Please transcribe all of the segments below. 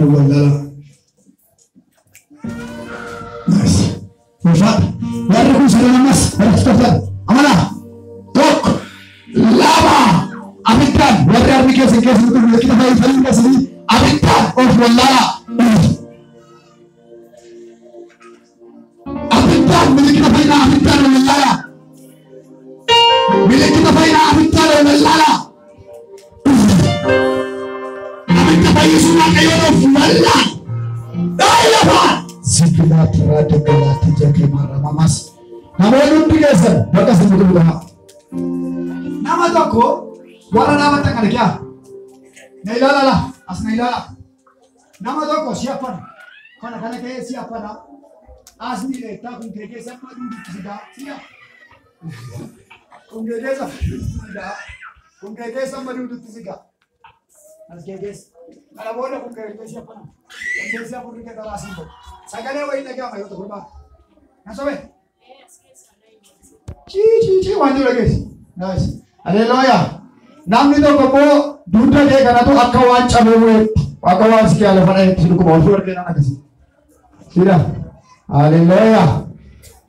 wallala. Nice. Mufat. Warri kun salamamas. Barastafan. Amana. Tok. Lama. Abitan. Warri armi kesi betul kita bayi saling kasih. Abitan. Of wallala. Abitan. Milik kita bayi na abitan wallala. Milik kita bayi na abitan wallala. Abitan bayi sunnah kayo of wallala. Dailapan. Zikila terada gelati jadi marah mamas. Nama lu biasa, bakas betul betul. Nama toko, warna nama tak ada kya? Nailala lah, as nailala. Nama toko siapa? Kana kana kaya siapa na? As ni le, tak kungkeke sama duduk sudah siap. Kungkeke sama sudah, kungkeke sama duduk sudah. As keges, kalau boleh kungkeke siapa na? Kungkeke siapa duduk kita rasim tu. Sagale wai na kya mayo to kurba. Nasabe? Chi wanju lagi. Nice. Haleluya. Namni to ko duta de kana to akawan chamu akawan sikya le fana sidu ko bawur ke na kasi. Sira. Haleluya.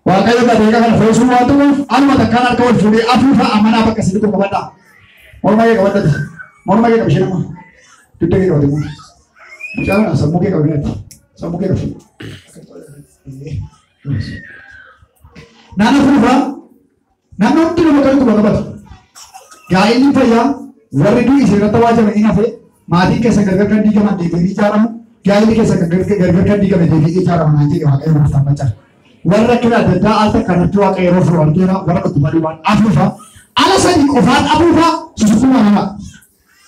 Wa kayo ba de kana fesu wa to an mata kana ko fudi afufa amana ba kasi ko bata. Mon mai ka bata. Mon mai ka bishina ma. Tutte ke ko de mo. Chana sabu ke ka bine. Sabu ke ka. Nana fufa. Nana tu lo kan ko babat. Gaya ini paya, warga itu istilah tawa aja ini apa? Mati ke segar kan dia mati beri cara mu. Gaya ini ke segar kan dia beri cara mana aja kalau kayak masa baca. Warga kita ada alta karena tua kayak roh warga warga tu baru wan afufa. Alasan ikofan afufa susu mana?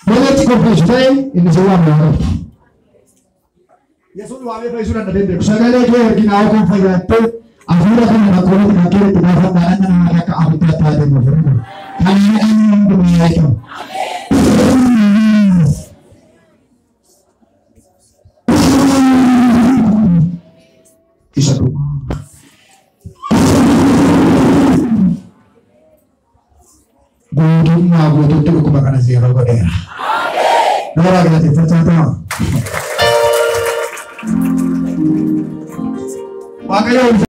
Boleh cikgu presiden ini semua mana? Ya sudah awal presiden ada dendam. Segala itu yang kita awal konfirmasi tu. Akhirnya kan nak kau nak kira tu bahasan mana nak mereka awal tu ada dendam. Amin dunia itu. Kisah rumah. Dunia butuh tu kebakan zero berera. Berapa kita tercatat? Makanya